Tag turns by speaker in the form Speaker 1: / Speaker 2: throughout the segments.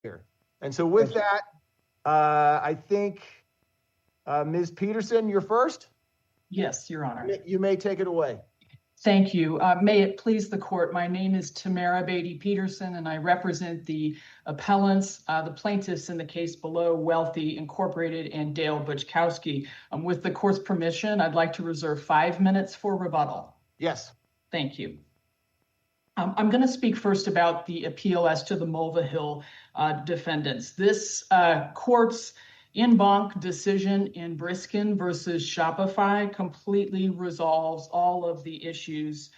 Speaker 1: here. And so with that, I think Ms. Peterson, you're first.
Speaker 2: Yes, Your Honor.
Speaker 1: You may take it away.
Speaker 2: Thank you. May it please the court, my name is Tamara Beatty Peterson, and I represent the appellants, the plaintiffs in the case below, Wealthy Incorporated and Dale Buczkowski. With the court's permission, I'd like to reserve 5 minutes for rebuttal.
Speaker 1: Yes.
Speaker 2: Thank you. I'm going to speak first about the appeal as to the Mulvihill defendants. This court's en banc decision in Briskin versus Shopify completely resolves all of the issues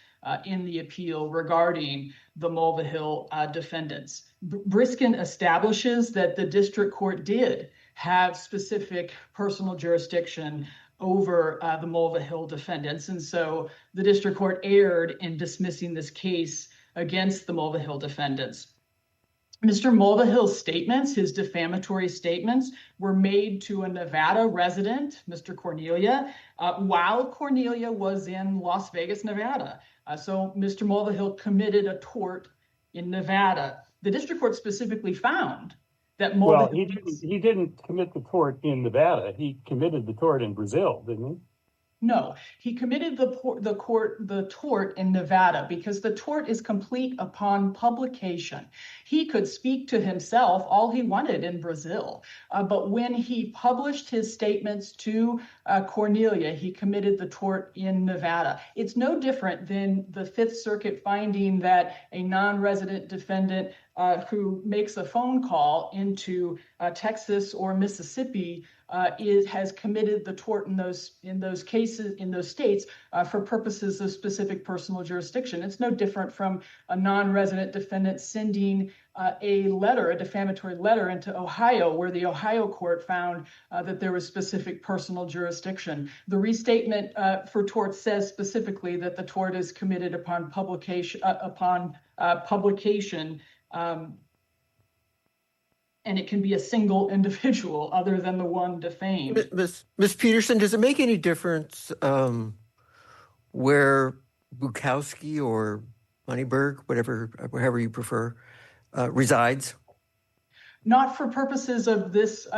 Speaker 2: in the appeal regarding the Mulvihill defendants. Briskin establishes that the district court did have specific personal jurisdiction over the Mulvihill defendants. And so the district court erred in dismissing this case against the Mulvihill defendants. Mr. Mulvihill's statements, his defamatory statements, were made to a Nevada resident, Mr. Cornelia, while Cornelia was in Las Vegas, Nevada. So Mr. Mulvihill committed a tort in Nevada. The district court specifically found that Mulvihill...
Speaker 3: Well, he didn't commit the tort in Nevada. He committed the tort in Brazil, didn't he?
Speaker 2: No, he committed the tort in Nevada because the tort is complete upon publication. He could speak to himself all he wanted in Brazil, but when he published his statements to Cornelia, he committed the tort in Nevada. It's no different than the Fifth Circuit finding that a non-resident defendant who makes a phone call into Texas or Mississippi has committed the tort in those cases, in those states, for purposes of specific personal jurisdiction. It's no different from a non-resident defendant sending a defamatory letter into Ohio, where the Ohio court found that there was specific personal jurisdiction. The restatement for tort says specifically that the tort is committed upon publication, and it can be a single individual other than the one defamed.
Speaker 4: Ms. Peterson, does it make any difference where Buczkowski or Moneyberg, wherever you prefer, resides?
Speaker 2: Not for purposes of this,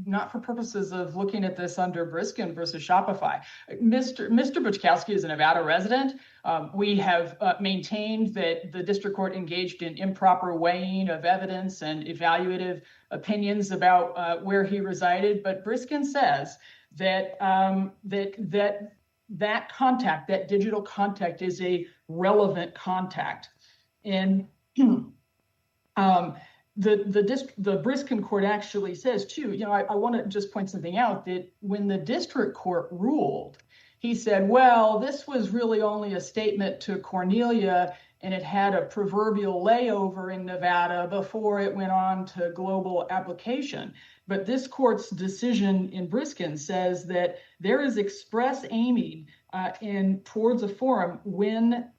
Speaker 2: not for purposes of looking at this under Briskin versus Shopify. Mr. Buczkowski is a Nevada resident. We have maintained that the district court engaged in improper weighing of evidence and evaluative opinions about where he resided. But Briskin says that that contact, that digital contact, is a relevant contact. And the Briskin court actually says, too, I want to just point something out, that when the district court ruled, he said, well, this was really only a statement to Cornelia, and it had a proverbial layover in Nevada before it went on to global application. But this court's decision in Briskin says that there is express aiming towards a forum when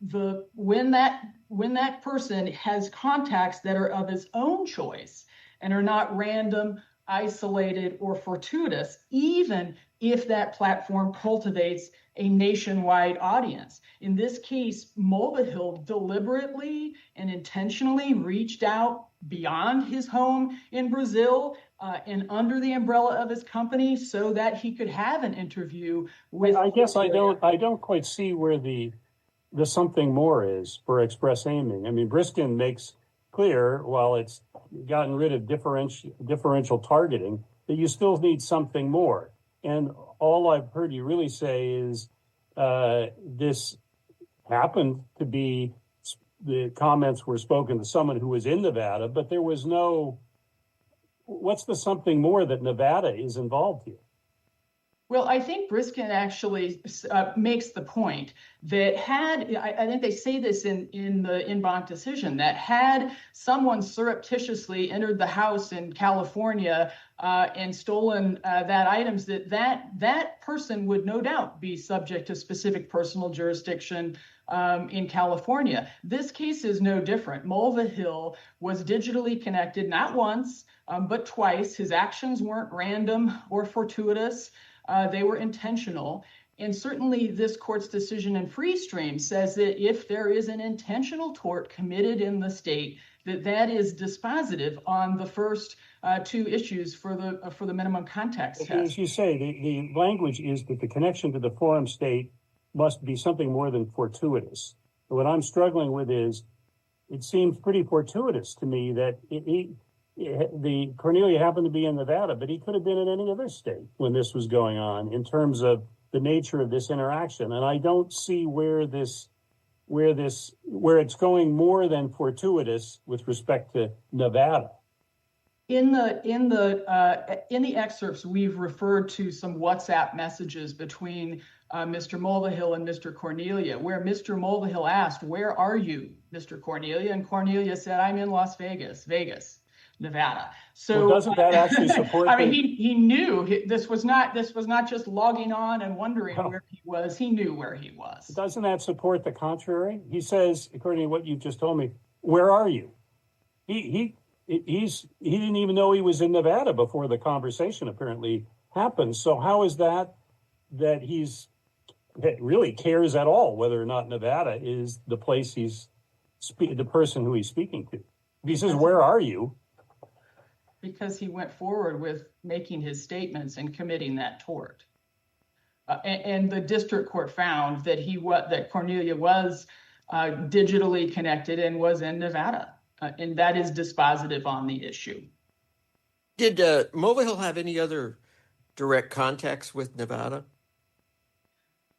Speaker 2: that person has contacts that are of his own choice and are not random, isolated, or fortuitous, even if that platform cultivates a nationwide audience. In this case, Mulvihill deliberately and intentionally reached out beyond his home in Brazil and under the umbrella of his company so that he could have an interview with...
Speaker 3: I guess I don't quite see where the something more is for express aiming. I mean, Briskin makes clear, while it's gotten rid of differential targeting, that you still need something more. And all I've heard you really say is this happened to be, the comments were spoken to someone who was in Nevada, but there was no, what's the something more that Nevada is involved here?
Speaker 2: Well, I think Briskin actually makes the point that I think they say this in the en banc decision, that had someone surreptitiously entered the house in California and stolen that items, that person would no doubt be subject to specific personal jurisdiction in California. This case is no different. Mulvihill was digitally connected, not once, but twice. His actions weren't random or fortuitous. They were intentional. And certainly this court's decision in Freestream says that if there is an intentional tort committed in the state, that is dispositive on the first two issues for the minimum context test.
Speaker 3: As you say, the language is that the connection to the forum state must be something more than fortuitous. But what I'm struggling with is, it seems pretty fortuitous to me that the Cornelia happened to be in Nevada, but he could have been in any other state when this was going on in terms of the nature of this interaction. And I don't see where it's going more than fortuitous with respect to Nevada.
Speaker 2: In the excerpts, we've referred to some WhatsApp messages between Mr. Mulvihill and Mr. Cornelia, where Mr. Mulvihill asked, "Where are you, Mr. Cornelia?" And Cornelia said, "I'm in Las Vegas, Nevada." So
Speaker 3: doesn't that actually support?
Speaker 2: I mean, he knew this was not just logging on and wondering where he was. He knew where he was.
Speaker 3: Doesn't that support the contrary? He says, according to what you just told me, "Where are you?" He didn't even know he was in Nevada before the conversation apparently happened. So how is that really cares at all whether or not Nevada is the place the person who he's speaking to? If he says, "Where are you?"
Speaker 2: Because he went forward with making his statements and committing that tort. And the district court found that that Cornelia was digitally connected and was in Nevada. And that is dispositive on the issue.
Speaker 4: Did Mulvihill have any other direct contacts with Nevada?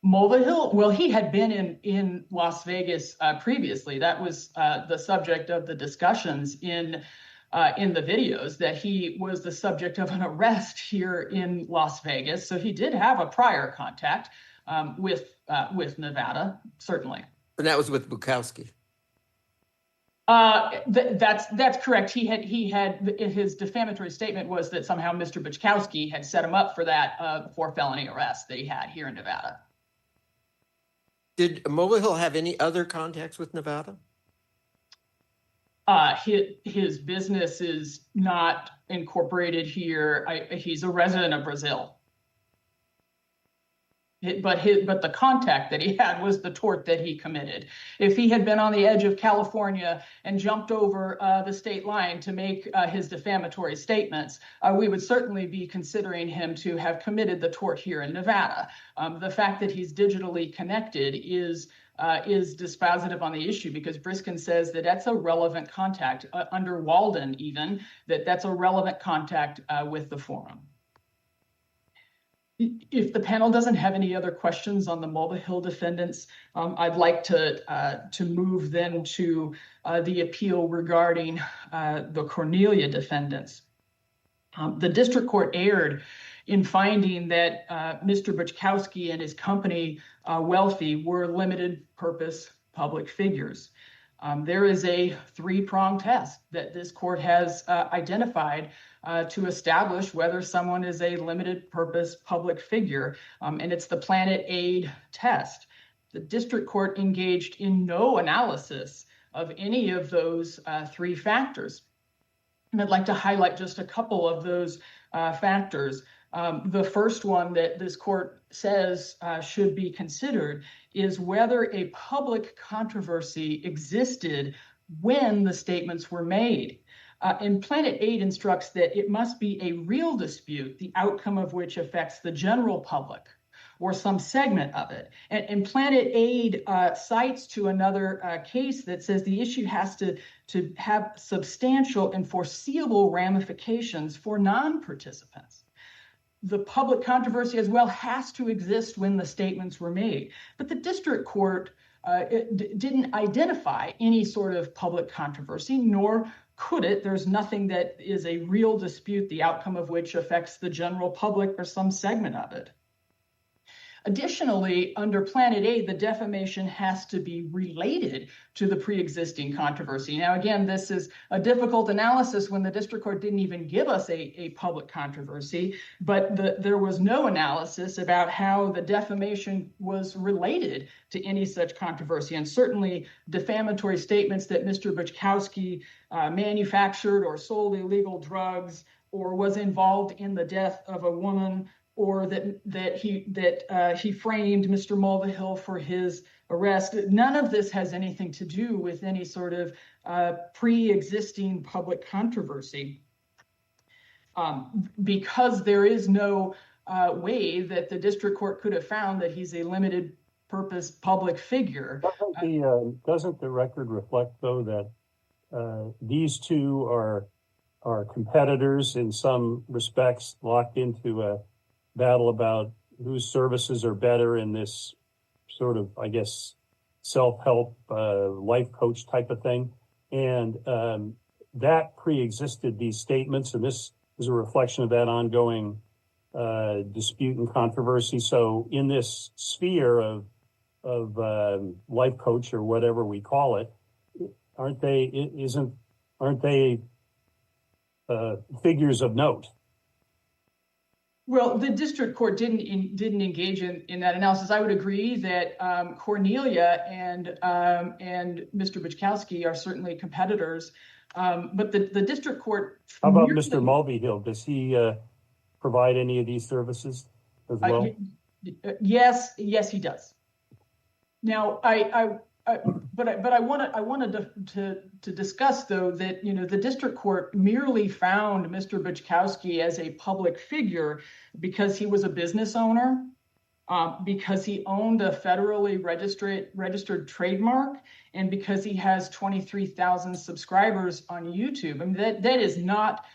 Speaker 2: Mulvihill, well, he had been in Las Vegas previously. That was the subject of the discussions in the videos, that he was the subject of an arrest here in Las Vegas. So he did have a prior contact with Nevada, certainly.
Speaker 4: And that was with Bukowski.
Speaker 2: That's correct. He had his defamatory statement was that somehow Mr. Bukowski had set him up for that for felony arrest that he had here in Nevada.
Speaker 4: Did Mulvihill have any other contacts with Nevada?
Speaker 2: His business is not incorporated here. He's a resident of Brazil. But the contact that he had was the tort that he committed. If he had been on the edge of California and jumped over the state line to make his defamatory statements, we would certainly be considering him to have committed the tort here in Nevada. The fact that he's digitally connected is dispositive on the issue, because Briskin says that that's a relevant contact under Walden, even that's a relevant contact with the forum. If the panel doesn't have any other questions on the Mulvihill defendants, I'd like to move then to the appeal regarding the Cornelia defendants. The district court erred in finding that Mr. Bukowski and his company, Wealthy, were limited purpose public figures. There is a three-pronged test that this court has identified to establish whether someone is a limited purpose public figure, and it's the Planet Aid test. The district court engaged in no analysis of any of those three factors. And I'd like to highlight just a couple of those factors. The first one that this court says should be considered is whether a public controversy existed when the statements were made. And Planet Aid instructs that it must be a real dispute, the outcome of which affects the general public or some segment of it. And Planet Aid cites to another case that says the issue has to have substantial and foreseeable ramifications for non-participants. The public controversy as well has to exist when the statements were made. But the district court didn't identify any sort of public controversy, nor could it. There's nothing that is a real dispute, the outcome of which affects the general public or some segment of it. Additionally, under Planet Aid, the defamation has to be related to the pre-existing controversy. Now, again, this is a difficult analysis when the district court didn't even give us a public controversy, but there was no analysis about how the defamation was related to any such controversy. And certainly defamatory statements that Mr. Bukowski manufactured or sold illegal drugs or was involved in the death of a woman or that he framed Mr. Mulvihill for his arrest. None of this has anything to do with any sort of pre-existing public controversy, because there is no way that the district court could have found that he's a limited purpose public figure.
Speaker 3: Doesn't the record reflect, though, that these two are competitors in some respects, locked into a battle about whose services are better in this sort of, I guess, self-help life coach type of thing? And that pre-existed these statements, and this is a reflection of that ongoing dispute and controversy. So in this sphere of life coach or whatever we call it, aren't they figures of note?
Speaker 2: Well, the district court didn't engage in that analysis. I would agree that Cornelia and Mr. Buczkowski are certainly competitors, but the district court.
Speaker 3: How about Mr. Mulvihill? Does he provide any of these services as well?
Speaker 2: Yes, he does. Now, but I wanted to discuss, though, that the district court merely found Mr. Buczkowski as a public figure because he was a business owner, because he owned a federally registered trademark, and because he has 23,000 subscribers on YouTube. I mean, that is not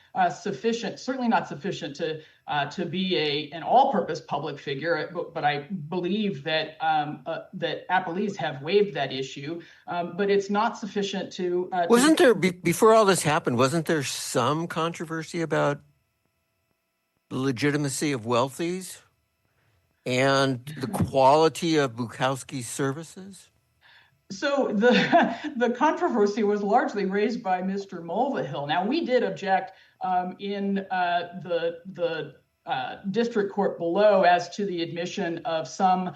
Speaker 2: sufficient. Certainly not sufficient to be an all-purpose public figure. But I believe that that appellees have waived that issue. But it's not sufficient to.
Speaker 4: Wasn't there before all this happened? Wasn't there some controversy about the legitimacy of Wealthy's and the quality of Buczkowski's services?
Speaker 2: So the controversy was largely raised by Mr. Mulvihill. Now, we did object in the district court below as to the admission of some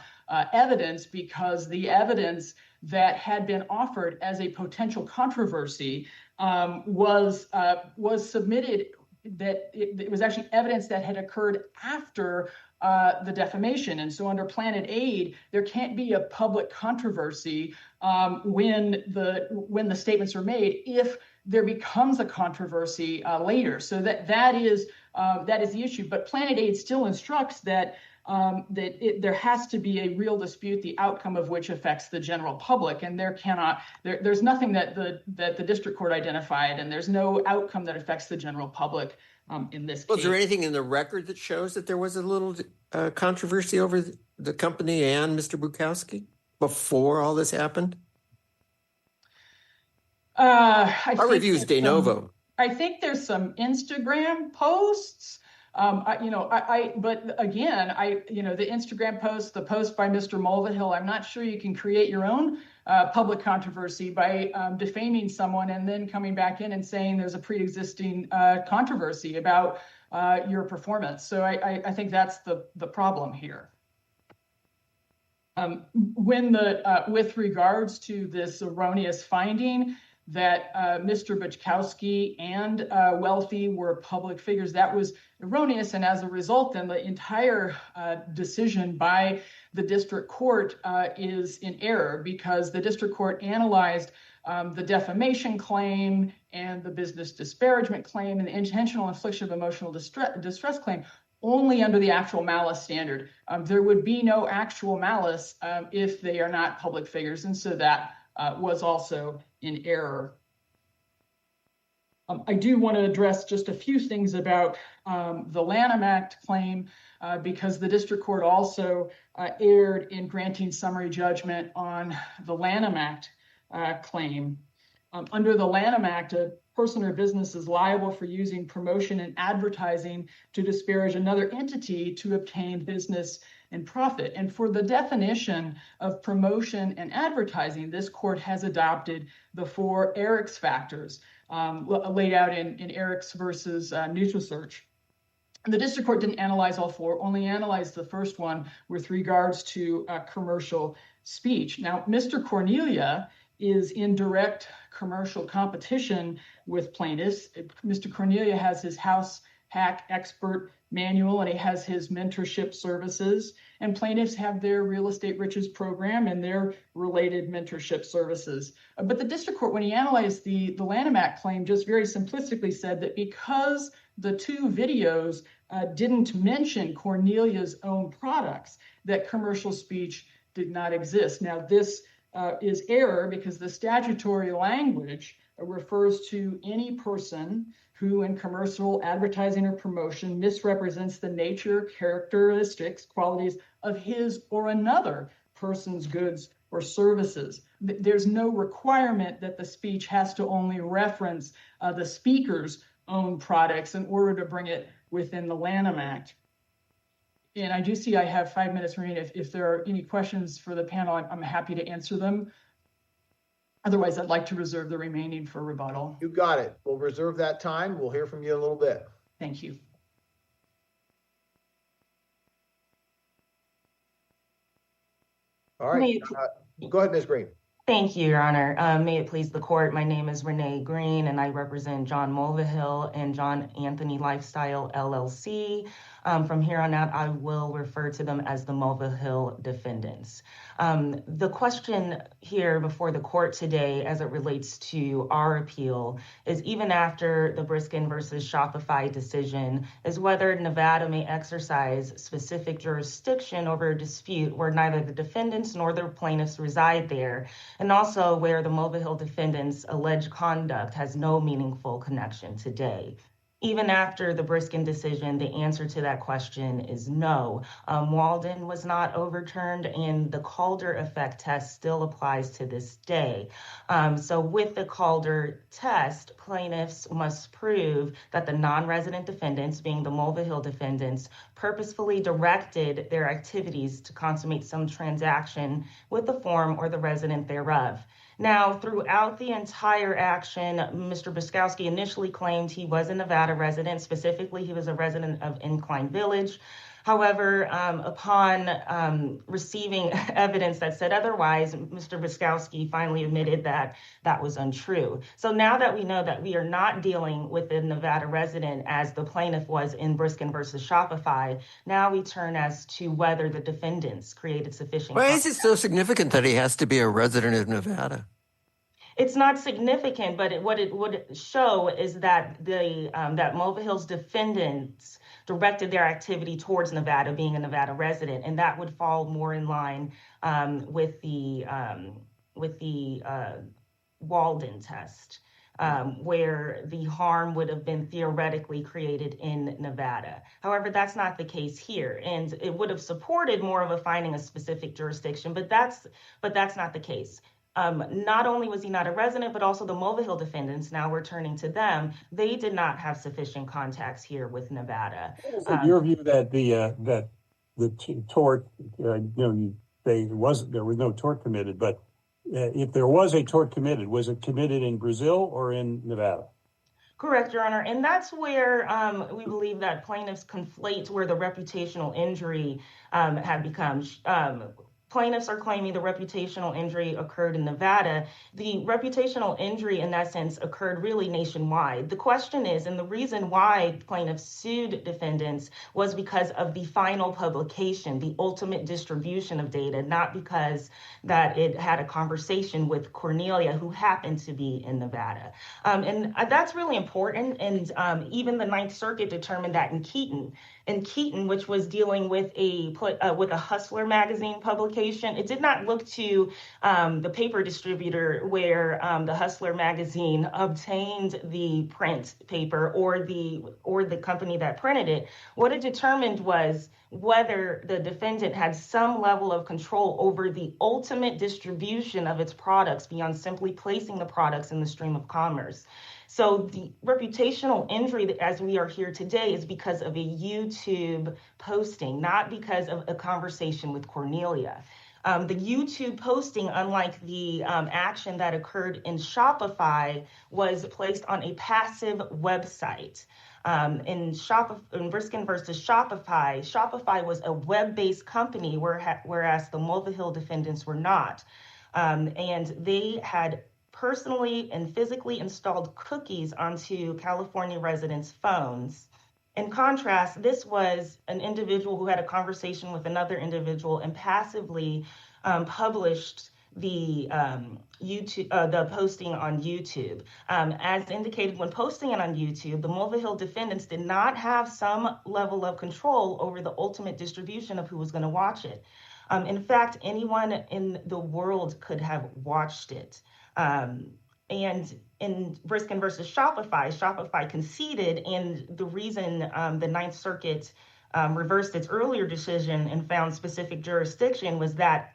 Speaker 2: evidence, because the evidence that had been offered as a potential controversy was submitted, that it was actually evidence that had occurred after the defamation. And so under Planet Aid, there can't be a public controversy when the statements are made if there becomes a controversy later. So that is the issue. But Planet Aid still instructs that there has to be a real dispute, the outcome of which affects the general public, and there's nothing that the district court identified, and there's no outcome that affects the general public in this case.
Speaker 4: Was there anything in the record that shows that there was a little controversy over the company and Mr. Buczkowski before all this happened? Our review is de novo.
Speaker 2: I think there's some Instagram posts. But again, the Instagram post, the post by Mr. Mulvihill, I'm not sure you can create your own public controversy by defaming someone and then coming back in and saying there's a pre-existing controversy about your performance. So I think that's the problem here. With regards to this erroneous finding that Mr. Buczkowski and Wealthy were public figures, that was erroneous. And as a result, then the entire decision by the district court is in error, because the district court analyzed the defamation claim and the business disparagement claim and the intentional infliction of emotional distress claim only under the actual malice standard. There would be no actual malice if they are not public figures. And so that was also in error. I do want to address just a few things about the Lanham Act claim, because the district court also erred in granting summary judgment on the Lanham Act claim. Under the Lanham Act, a person or business is liable for using promotion and advertising to disparage another entity to obtain business and profit. And for the definition of promotion and advertising, this court has adopted the 4 Eriks factors laid out in Eriks versus Nutrisearch. The district court didn't analyze all 4, only analyzed the first one with regards to commercial speech. Now, Mr. Cornelia is in direct commercial competition with plaintiffs. Mr. Cornelia has his house hack expert manual, and he has his mentorship services. And plaintiffs have their Real Estate Riches program and their related mentorship services. But the district court, when he analyzed the Lanham Act claim, just very simplistically said that because the two videos didn't mention Cornelia's own products, that commercial speech did not exist. Now, this is error because the statutory language refers to any person who in commercial advertising or promotion misrepresents the nature, characteristics, qualities of his or another person's goods or services. There's no requirement that the speech has to only reference the speaker's own products in order to bring it within the Lanham Act. And I do see I have 5 minutes remaining. If there are any questions for the panel, I'm happy to answer them. Otherwise, I'd like to reserve the remaining for rebuttal.
Speaker 1: You got it. We'll reserve that time. We'll hear from you in a little bit.
Speaker 2: Thank you.
Speaker 1: All right. Go ahead, Ms. Green.
Speaker 5: Thank you, Your Honor. May it please the court, my name is Renee Green, and I represent John Mulvihill and John Anthony Lifestyle, LLC. From here on out, I will refer to them as the Mulvihill defendants. The question here before the court today, as it relates to our appeal, is even after the Briskin versus Shopify decision, is whether Nevada may exercise specific jurisdiction over a dispute where neither the defendants nor their plaintiffs reside there, and also where the Mulvihill defendants' alleged conduct has no meaningful connection today. Even after the Briskin decision, the answer to that question is no. Walden was not overturned, and the Calder effect test still applies to this day. So with the Calder test, plaintiffs must prove that the non-resident defendants, being the Mulvihill defendants, purposefully directed their activities to consummate some transaction with the form or the resident thereof. Now, throughout the entire action, Mr. Buskowski initially claimed he was a Nevada resident. Specifically, he was a resident of Incline Village. However, upon receiving evidence that said otherwise, Mr. Buskowski finally admitted that that was untrue. So now that we know that we are not dealing with a Nevada resident as the plaintiff was in Briskin versus Shopify, now we turn as to whether the defendants created sufficient.
Speaker 4: Why is it so significant that he has to be a resident of Nevada?
Speaker 5: It's not significant, but what it would show is that that Mulvihill's defendants directed their activity towards Nevada, being a Nevada resident, and that would fall more in line with the Walden test, where the harm would have been theoretically created in Nevada. However, that's not the case here, and it would have supported more of a finding of specific jurisdiction, but that's not the case. Not only was he not a resident, but also the Mulvihill defendants, now we're turning to them, they did not have sufficient contacts here with Nevada.
Speaker 3: Is it your view that the tort, there was no tort committed, but if there was a tort committed, was it committed in Brazil or in Nevada?
Speaker 5: Correct, Your Honor. And that's where we believe that plaintiffs conflate where the reputational injury had become. Plaintiffs are claiming the reputational injury occurred in Nevada. The reputational injury in that sense occurred really nationwide. The question is, and the reason why plaintiffs sued defendants was because of the final publication, the ultimate distribution of data, not because that it had a conversation with Cornelia, who happened to be in Nevada. And that's really important. And even the Ninth Circuit determined that in Keaton, which was dealing with a Hustler magazine publication, it did not look to the paper distributor where the Hustler magazine obtained the print paper or the company that printed it. What it determined was whether the defendant had some level of control over the ultimate distribution of its products beyond simply placing the products in the stream of commerce. So the reputational injury, as we are here today, is because of a YouTube posting, not because of a conversation with Cornelia. The YouTube posting, unlike the action that occurred in Shopify, was placed on a passive website. In Briskin versus Shopify, Shopify was a web-based company, whereas the Mulvihill defendants were not. And they had personally and physically installed cookies onto California residents' phones In contrast, this was an individual who had a conversation with another individual and passively published the the posting on YouTube. As indicated, when posting it on YouTube, the Mulva Hill defendants did not have some level of control over the ultimate distribution of who was going to watch it. In fact, anyone in the world could have watched it. And in Briskin versus Shopify conceded, and the reason the Ninth Circuit reversed its earlier decision and found specific jurisdiction was that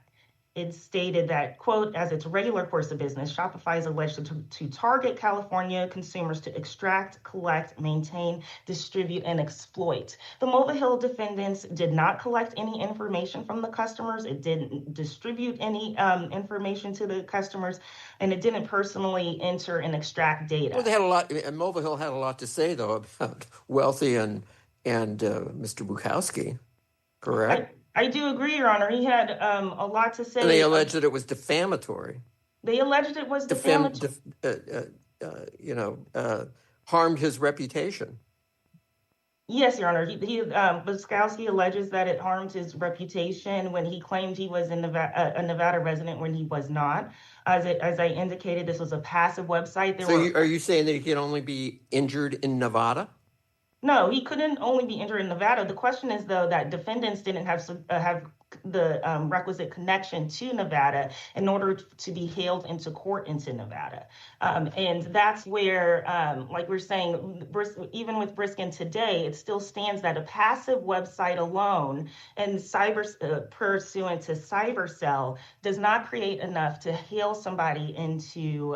Speaker 5: it stated that, quote, as its regular course of business, Shopify is alleged to target California consumers to extract, collect, maintain, distribute, and exploit. The Mulva Hill defendants did not collect any information from the customers. It didn't distribute any information to the customers, and it didn't personally enter and extract data.
Speaker 4: Well, they had a lot, and Mulva Hill had a lot to say, though, about Wealthy and Mr. Bukowski, correct?
Speaker 5: I do agree, Your Honor. He had a lot to say.
Speaker 4: And they alleged that it was defamatory.
Speaker 5: They alleged it was defamatory.
Speaker 4: Harmed his reputation.
Speaker 5: Yes, Your Honor. Bukowski alleges that it harmed his reputation when he claimed he was a Nevada resident when he was not. As I indicated, this was a passive website.
Speaker 4: Are you saying that he can only be injured in Nevada?
Speaker 5: No, he couldn't only be injured in Nevada. The question is, though, that defendants didn't have the requisite connection to Nevada in order to be hailed into court into Nevada. And that's where, like we're saying, even with Briskin today, it still stands that a passive website alone and pursuant to CyberCell does not create enough to hail somebody into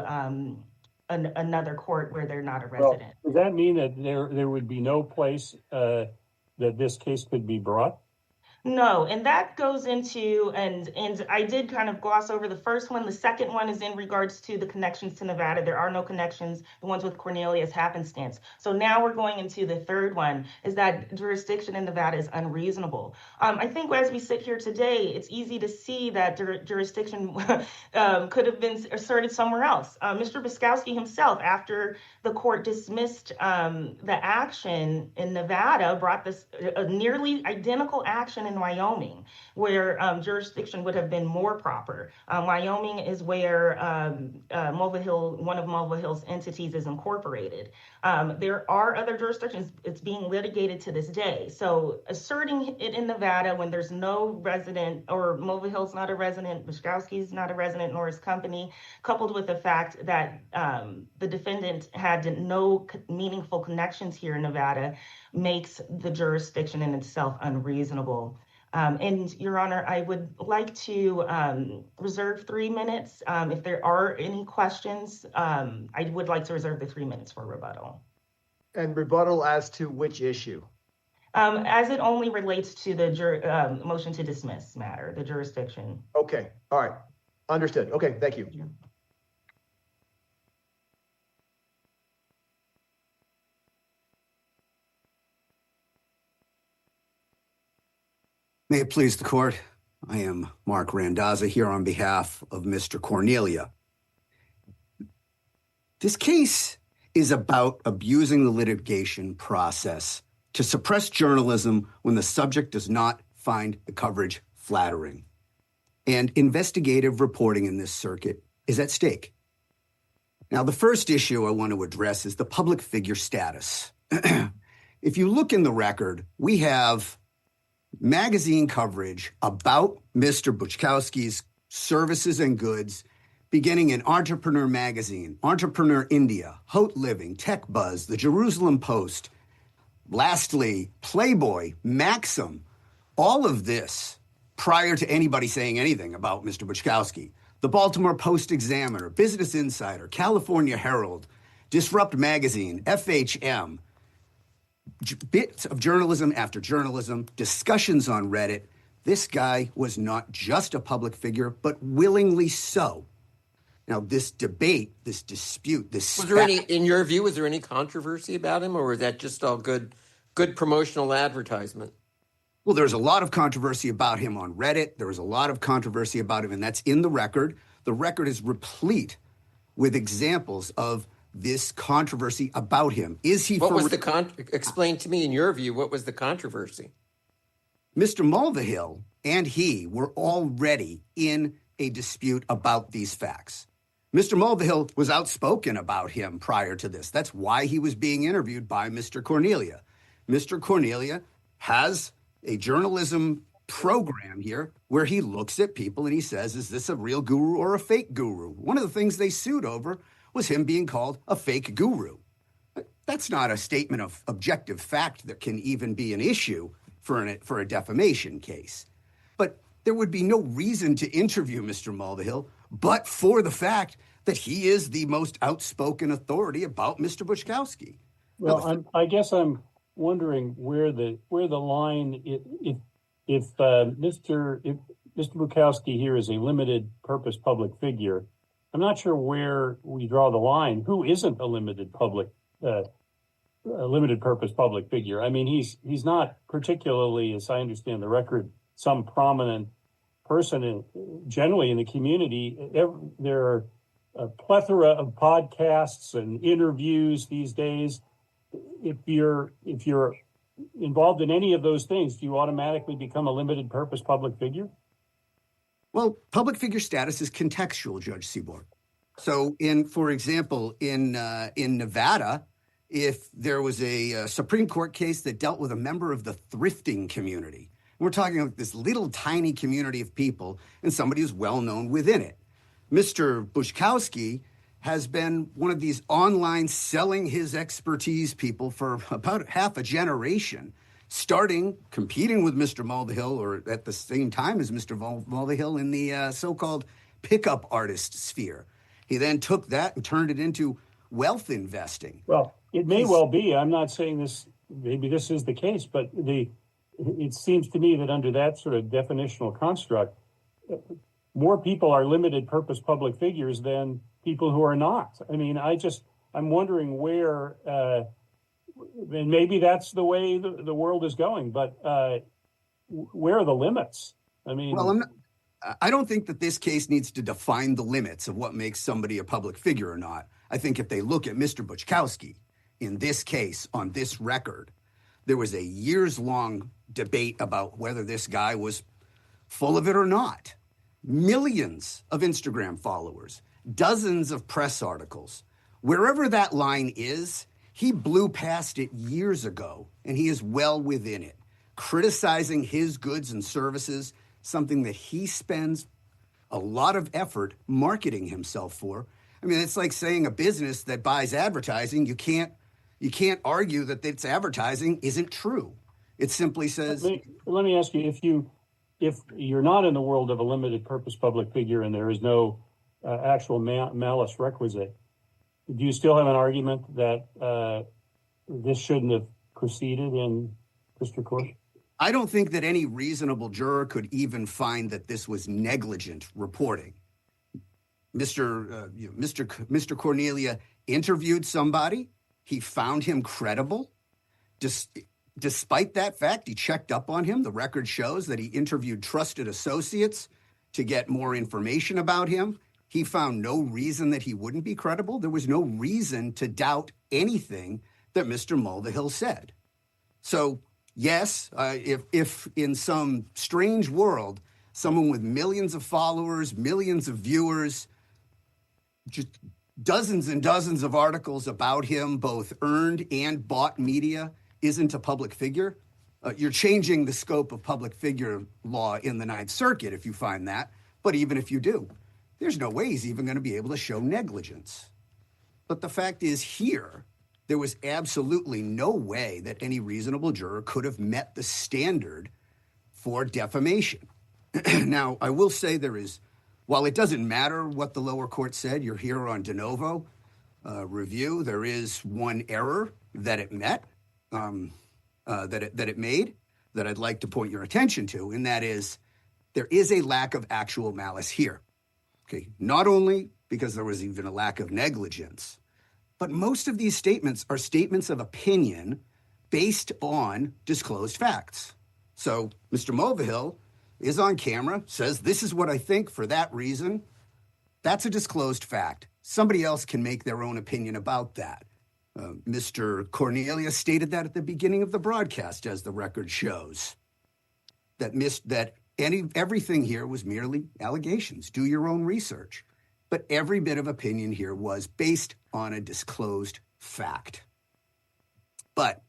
Speaker 5: another court where they're not a resident.
Speaker 3: Well, does that mean that there would be no place that this case could be brought?
Speaker 5: No, and that goes into, and I did kind of gloss over the first one. The second one is in regards to the connections to Nevada. There are no connections. The ones with Cornelius happenstance. So now we're going into the third one, is that jurisdiction in Nevada is unreasonable. I think as we sit here today, it's easy to see that jurisdiction could have been asserted somewhere else. Mr. Bukowski himself, after the court dismissed the action in Nevada, brought this nearly identical action in Wyoming, where jurisdiction would have been more proper. Wyoming is where Mulva Hill, one of Mulva Hill's entities, is incorporated. There are other jurisdictions. It's being litigated to this day. So asserting it in Nevada when there's no resident, or Mulva Hill's not a resident, Bukowski's not a resident, nor his company, coupled with the fact that the defendant had no meaningful connections here in Nevada, makes the jurisdiction in itself unreasonable. And Your Honor, I would like to reserve 3 minutes. If there are any questions, I would like to reserve the 3 minutes for rebuttal.
Speaker 1: And rebuttal as to which issue?
Speaker 5: As it only relates to the motion to dismiss matter, the jurisdiction.
Speaker 1: Okay, all right, understood. Okay, thank you.
Speaker 6: May it please the court, I am Mark Randazza here on behalf of Mr. Cornelia. This case is about abusing the litigation process to suppress journalism when the subject does not find the coverage flattering. And investigative reporting in this circuit is at stake. Now, the first issue I want to address is the public figure status. If you look in the record, we have magazine coverage about Mr. Bukowski's services and goods, beginning in Entrepreneur Magazine, Entrepreneur India, Haute Living, Tech Buzz, the Jerusalem Post, lastly, Playboy, Maxim, all of this prior to anybody saying anything about Mr. Bukowski. The Baltimore Post-Examiner, Business Insider, California Herald, Disrupt Magazine, FHM, bits of journalism after journalism, discussions on Reddit. This guy was not just a public figure, but willingly so. Now, this debate, this dispute,
Speaker 4: was there any, in your view, was there any controversy about him, or was that just all good promotional advertisement?
Speaker 6: Well, there's a lot of controversy about him on Reddit. There was a lot of controversy about him, and that's in the record. The record is replete with examples of this controversy about him. Is he?
Speaker 4: What was explain to me in your view, what was the controversy?
Speaker 6: Mr. Mulvihill and he were already in a dispute about these facts. Mr. Mulvihill was outspoken about him prior to this. That's why he was being interviewed by Mr. Cornelia. Mr. Cornelia has a journalism program here where he looks at people and he says, is this a real guru or a fake guru? One of the things they sued over was him being called a fake guru. That's not a statement of objective fact that can even be an issue for a defamation case. But there would be no reason to interview Mr. Mulvihill but for the fact that he is the most outspoken authority about Mr. Buczkowski.
Speaker 3: Well, I guess I'm wondering where the line, if Mr. Buczkowski here is a limited purpose public figure, I'm not sure where we draw the line. Who isn't a limited purpose public figure? I mean, he's not particularly, as I understand the record, some prominent person generally in the community. There are a plethora of podcasts and interviews these days. If you're involved in any of those things, do you automatically become a limited purpose public figure?
Speaker 6: Well, public figure status is contextual, Judge Seaborg. So, for example, in Nevada, if there was a Supreme Court case that dealt with a member of the thrifting community, we're talking about this little tiny community of people and somebody who's well known within it. Mr. Buczkowski has been one of these online selling his expertise people for about half a generation, competing with Mr. Mulvihill, or at the same time as Mr. Mulvihill in the so-called pickup artist sphere. He then took that and turned it into wealth investing.
Speaker 3: Well, it may well be. I'm not saying this, maybe this is the case, but it seems to me that under that sort of definitional construct, more people are limited purpose public figures than people who are not. I mean, I'm wondering where, and maybe that's the way the world is going, but where are the limits? I mean,
Speaker 6: well, I don't think that this case needs to define the limits of what makes somebody a public figure or not. I think if they look at Mr. Buczkowski in this case, on this record, there was a years-long debate about whether this guy was full of it or not. Millions of Instagram followers, dozens of press articles. Wherever that line is, he blew past it years ago, and he is well within it. Criticizing his goods and services, something that he spends a lot of effort marketing himself for. I mean, it's like saying a business that buys advertising, you can't argue that its advertising isn't true. It simply says...
Speaker 3: Let me ask you, if you're not in the world of a limited purpose public figure and there is no actual malice requisite, do you still have an argument that this shouldn't have proceeded in district court?
Speaker 6: I don't think that any reasonable juror could even find that this was negligent reporting. Mr. Cornelia interviewed somebody. He found him credible. Despite that fact, he checked up on him. The record shows that he interviewed trusted associates to get more information about him. He found no reason that he wouldn't be credible. There was no reason to doubt anything that Mr. Mulvihill said. So, yes, if in some strange world, someone with millions of followers, millions of viewers, just dozens and dozens of articles about him, both earned and bought media, isn't a public figure, you're changing the scope of public figure law in the Ninth Circuit if you find that. But even if you do, there's no way he's even going to be able to show negligence. But the fact is here, there was absolutely no way that any reasonable juror could have met the standard for defamation. Now, I will say while it doesn't matter what the lower court said, you're here on de novo review, there is one error that it met, that it made, that I'd like to point your attention to, and that is there is a lack of actual malice here. Okay, not only because there was even a lack of negligence, but most of these statements are statements of opinion based on disclosed facts. So Mr. Mulvihill is on camera, says, this is what I think for that reason. That's a disclosed fact. Somebody else can make their own opinion about that. Mr. Cornelius stated that at the beginning of the broadcast, as the record shows, that everything here was merely allegations. Do your own research. But every bit of opinion here was based on a disclosed fact. But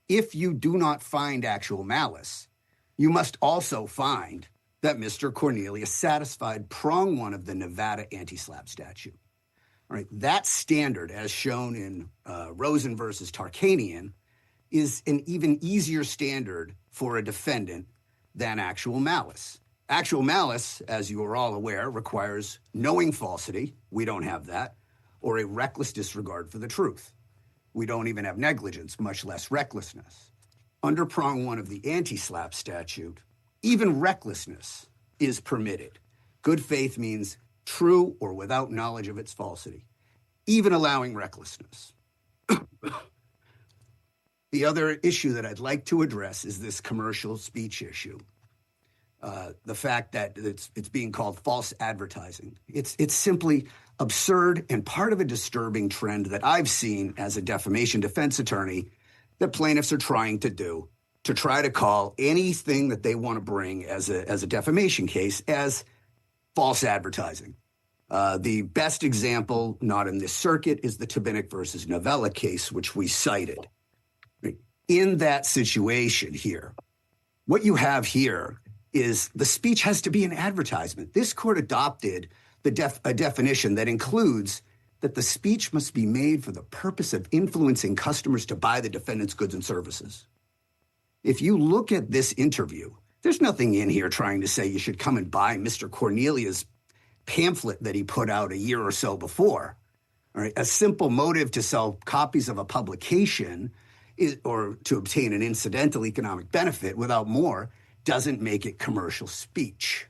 Speaker 6: if you do not find actual malice, you must also find that Mr. Cornelius satisfied prong 1 of the Nevada anti-SLAPP statute. All right, that standard, as shown in Rosen versus Tarkanian, is an even easier standard for a defendant than actual malice. Actual malice, as you are all aware, requires knowing falsity. We don't have that, or a reckless disregard for the truth. We don't even have negligence, much less recklessness. Under prong 1 of the anti-SLAPP statute, even recklessness is permitted. Good faith means true or without knowledge of its falsity, even allowing recklessness. The other issue that I'd like to address is this commercial speech issue. The fact that it's being called false advertising. It's simply absurd and part of a disturbing trend that I've seen as a defamation defense attorney that plaintiffs are trying to do, to try to call anything that they want to bring as a defamation case as false advertising. The best example, not in this circuit, is the Tabinic versus Novella case, which we cited. In that situation here, what you have here is the speech has to be an advertisement. This court adopted a definition that includes that the speech must be made for the purpose of influencing customers to buy the defendant's goods and services. If you look at this interview, there's nothing in here trying to say you should come and buy Mr. Cornelius' pamphlet that he put out a year or so before. All right, a simple motive to sell copies of a publication or to obtain an incidental economic benefit without more doesn't make it commercial speech.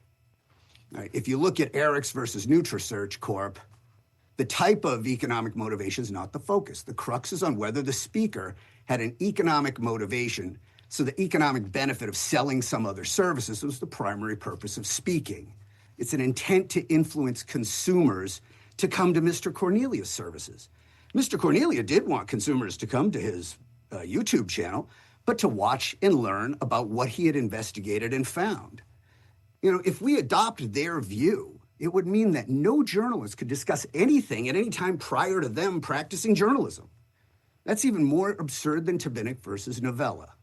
Speaker 6: All right, if you look at Eriks versus NutraSearch Corp., the type of economic motivation is not the focus. The crux is on whether the speaker had an economic motivation, so the economic benefit of selling some other services was the primary purpose of speaking. It's an intent to influence consumers to come to Mr. Cornelius' services. Mr. Cornelia did want consumers to come to his YouTube channel, but to watch and learn about what he had investigated and found. You know, if we adopt their view, it would mean that no journalist could discuss anything at any time prior to them practicing journalism. That's even more absurd than Tabinic versus Novella.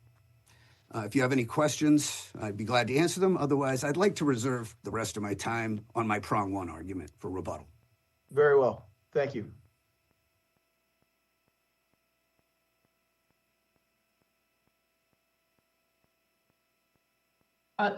Speaker 6: If you have any questions, I'd be glad to answer them. Otherwise, I'd like to reserve the rest of my time on my prong 1 argument for rebuttal.
Speaker 1: Very well. Thank you.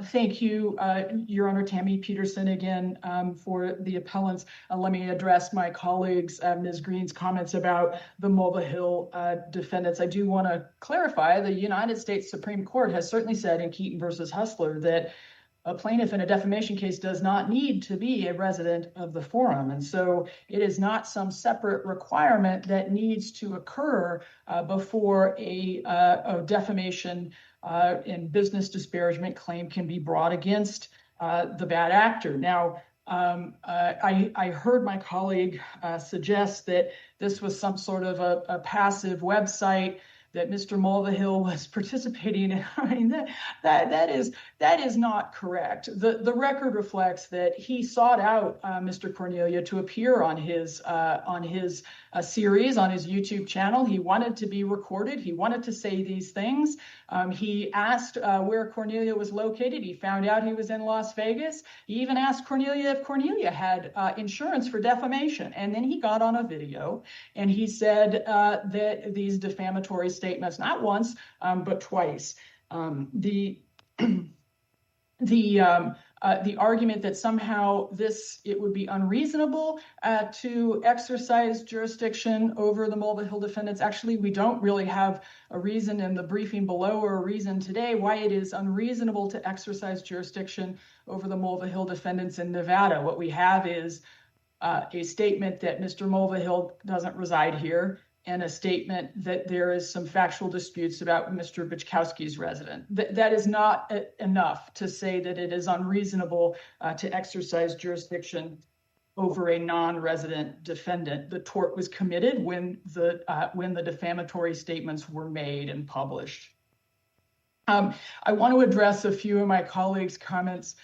Speaker 2: Thank you, Your Honor, Tammy Peterson, again, for the appellants. Let me address my colleagues, Ms. Green's comments about the Mulvihill defendants. I do want to clarify the United States Supreme Court has certainly said in Keaton versus Hustler that a plaintiff in a defamation case does not need to be a resident of the forum. And so it is not some separate requirement that needs to occur before a defamation and business disparagement claim can be brought against the bad actor. Now, I heard my colleague suggest that this was some sort of a passive website that Mr. Mulvihill was participating in. I mean, that is not correct. The record reflects that he sought out Mr. Cornelia to appear on his series on his YouTube channel. He wanted to be recorded. He wanted to say these things. He asked where Cornelia was located. He found out he was in Las Vegas. He even asked Cornelia if Cornelia had insurance for defamation. And then he got on a video and he said that these defamatory statements, not once, but twice. The argument that somehow it would be unreasonable to exercise jurisdiction over the Mulvihill defendants. Actually, we don't really have a reason in the briefing below or a reason today why it is unreasonable to exercise jurisdiction over the Mulvihill defendants in Nevada. What we have is a statement that Mr. Mulvihill doesn't reside here, and a statement that there is some factual disputes about Mr. Bichkowski's resident. That is not enough to say that it is unreasonable to exercise jurisdiction over a non-resident defendant. The tort was committed when the defamatory statements were made and published. I want to address a few of my colleagues' comments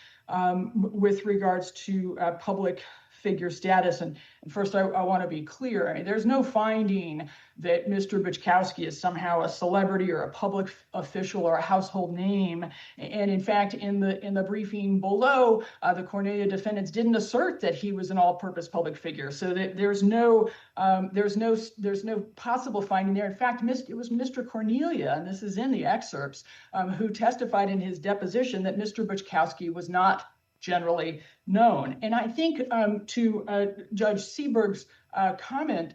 Speaker 2: with regards to public figure status. And first, I want to be clear. I mean, there's no finding that Mr. Buczkowski is somehow a celebrity or a public official or a household name. And in fact, in the briefing below, the Cornelia defendants didn't assert that he was an all-purpose public figure. So that there's no possible finding there. In fact, it was Mr. Cornelia, and this is in the excerpts, who testified in his deposition that Mr. Buczkowski was not generally known. And I think to Judge Seberg's comment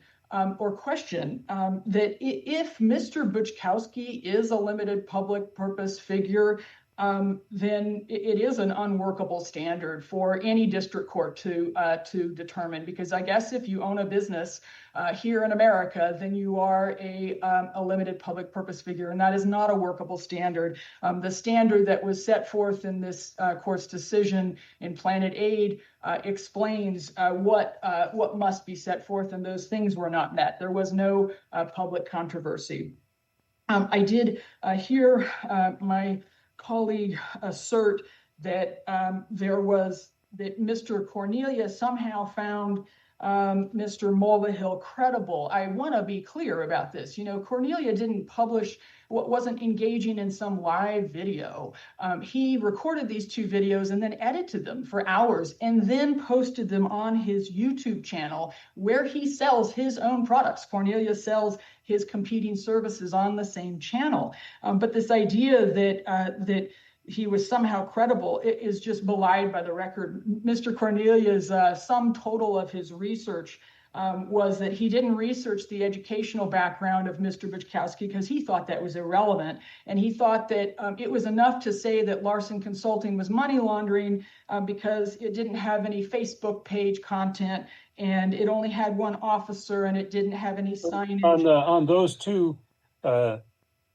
Speaker 2: or question, that if Mr. Buczkowski is a limited public purpose figure, then it is an unworkable standard for any district court to determine. Because I guess if you own a business here in America, then you are a limited public purpose figure, and that is not a workable standard. The standard that was set forth in this court's decision in Planet Aid explains what must be set forth, and those things were not met. There was no public controversy. I did hear my colleague assert that that Mr. Cornelia somehow found Mr. Mulvihill credible. I want to be clear about this. You know, Cornelia didn't publish, wasn't engaging in some live video. He recorded these two videos and then edited them for hours and then posted them on his YouTube channel where he sells his own products. Cornelia sells his competing services on the same channel. But this idea that he was somehow credible is just belied by the record. Mr. Cornelia's sum total of his research was that he didn't research the educational background of Mr. Buczkowski because he thought that was irrelevant. And he thought that it was enough to say that Larson Consulting was money laundering because it didn't have any Facebook page content and it only had one officer and it didn't have any signage.
Speaker 3: On those two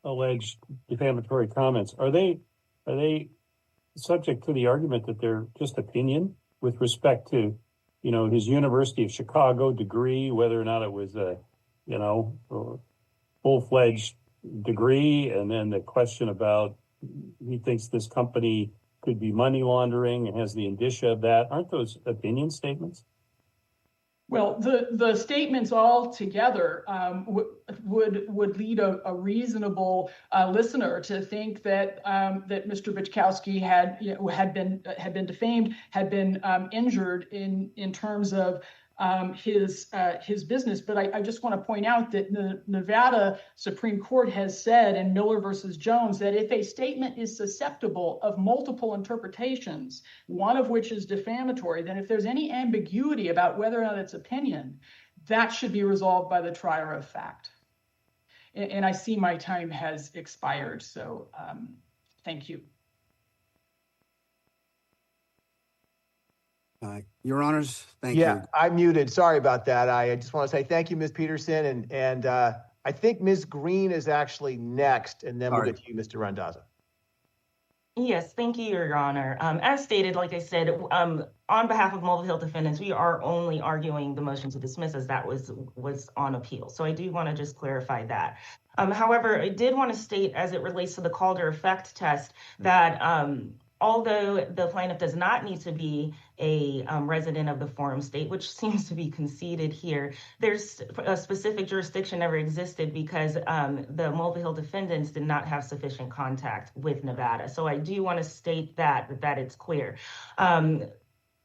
Speaker 3: alleged defamatory comments, are they subject to the argument that they're just opinion with respect to, you know, his University of Chicago degree, whether or not it was a full-fledged degree, and then the question about he thinks this company could be money laundering and has the indicia of that? Aren't those opinion statements?
Speaker 2: Well, the statements all together would lead a reasonable listener to think that that Mr. Buczkowski had been defamed, had been injured in terms of his business. But I just want to point out that the Nevada Supreme Court has said in Miller versus Jones that if a statement is susceptible of multiple interpretations, one of which is defamatory, then if there's any ambiguity about whether or not it's opinion, that should be resolved by the trier of fact. And I see my time has expired, so thank you.
Speaker 6: Your Honors, thank you.
Speaker 1: Yeah, I'm muted. Sorry about that. I just want to say thank you, Ms. Peterson. And I think Ms. Green is actually next, and then we'll get to you, Mr. Randazza.
Speaker 5: Yes, thank you, Your Honor. As stated, like I said, on behalf of Mulvihill defendants, we are only arguing the motion to dismiss as that was on appeal. So I do want to just clarify that. However, I did want to state as it relates to the Calder effect test that although the plaintiff does not need to be a resident of the forum state, which seems to be conceded here, there's a specific jurisdiction never existed because the Mulvihill defendants did not have sufficient contact with Nevada. So I do want to state that it's clear.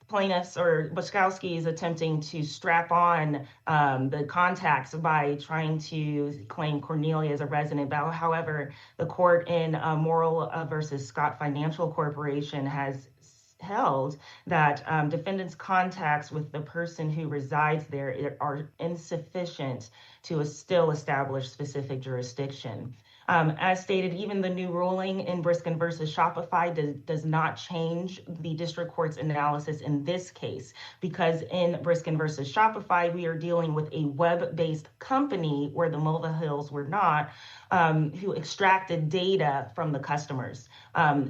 Speaker 5: Plaintiffs or Buczkowski is attempting to strap on the contacts by trying to claim Cornelia as a resident. However, the court in Morrill versus Scott Financial Corporation has held that defendants' contacts with the person who resides there are insufficient to still establish specific jurisdiction. As stated, even the new ruling in Briskin versus Shopify does not change the district court's analysis in this case, because in Briskin versus Shopify, we are dealing with a web-based company where the Mulvihills were not, who extracted data from the customers.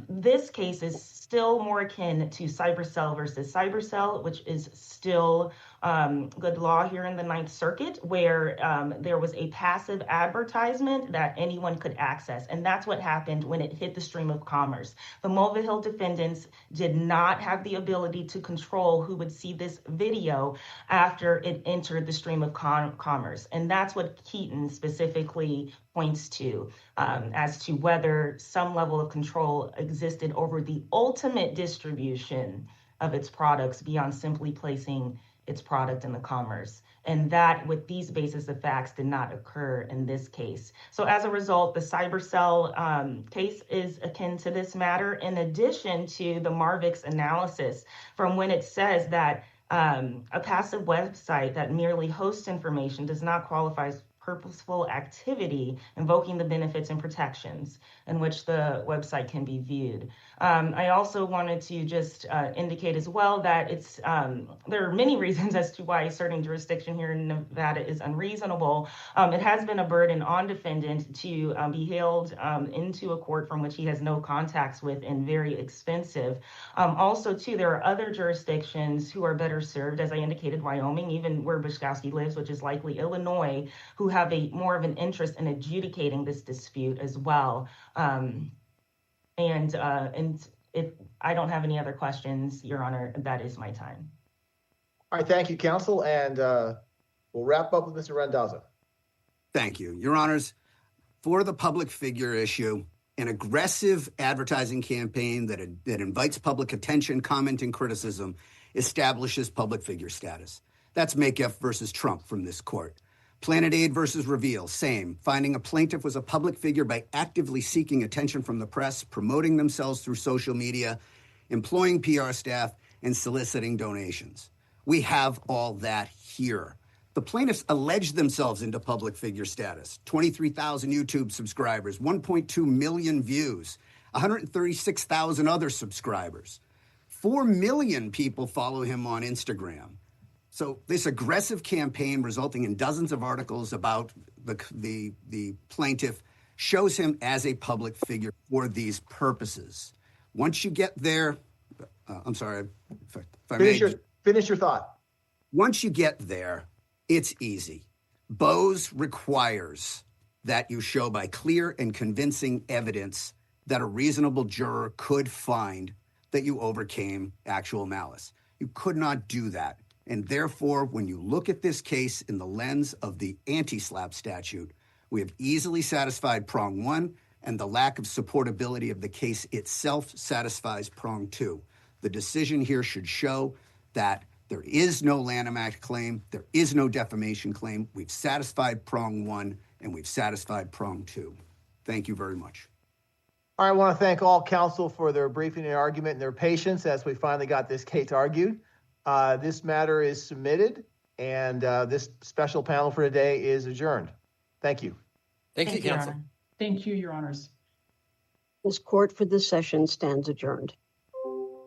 Speaker 5: This case is still more akin to Cybercell versus Cybercell, which is still good law here in the Ninth Circuit, where there was a passive advertisement that anyone could access. And that's what happened when it hit the stream of commerce. The Mulvihill defendants did not have the ability to control who would see this video after it entered the stream of commerce. And that's what Keaton specifically points to as to whether some level of control existed over the ultimate distribution of its products beyond simply placing its product in the commerce. And that, with these bases of facts, did not occur in this case. So as a result, the Cybercell case is akin to this matter, in addition to the Marvick's analysis from when it says that a passive website that merely hosts information does not qualify as purposeful activity invoking the benefits and protections in which the website can be viewed. I also wanted to just indicate as well that it's there are many reasons as to why asserting jurisdiction here in Nevada is unreasonable. It has been a burden on defendant to be hailed into a court from which he has no contacts with and very expensive. Also, too, there are other jurisdictions who are better served, as I indicated, Wyoming, even where Bushkowski lives, which is likely Illinois, who have a more of an interest in adjudicating this dispute as well. And if I don't have any other questions, Your Honor, that is my time.
Speaker 1: All right, thank you, counsel, and we'll wrap up with Mr. Randazzo.
Speaker 6: Thank you, Your Honors. For the public figure issue, an aggressive advertising campaign that invites public attention, comment, and criticism establishes public figure status. That's Makeff versus Trump from this court. Planet Aid versus Reveal, same. Finding a plaintiff was a public figure by actively seeking attention from the press, promoting themselves through social media, employing PR staff, and soliciting donations. We have all that here. The plaintiffs alleged themselves into public figure status. 23,000 YouTube subscribers, 1.2 million views, 136,000 other subscribers. 4 million people follow him on Instagram. So this aggressive campaign resulting in dozens of articles about the plaintiff shows him as a public figure for these purposes. Once you get there, I'm sorry, if I
Speaker 1: finish your thought.
Speaker 6: Once you get there, it's easy. Bose requires that you show by clear and convincing evidence that a reasonable juror could find that you overcame actual malice. You could not do that. And therefore, when you look at this case in the lens of the anti-SLAPP statute, we have easily satisfied prong 1, and the lack of supportability of the case itself satisfies prong 2. The decision here should show that there is no Lanham Act claim, there is no defamation claim. We've satisfied prong 1, and we've satisfied prong 2. Thank you very much.
Speaker 1: All right, I want to thank all counsel for their briefing and argument and their patience as we finally got this case argued. This matter is submitted, and this special panel for today is adjourned. Thank you.
Speaker 4: Thank you, counsel.
Speaker 2: Thank you, Your Honors.
Speaker 7: This court for this session stands adjourned.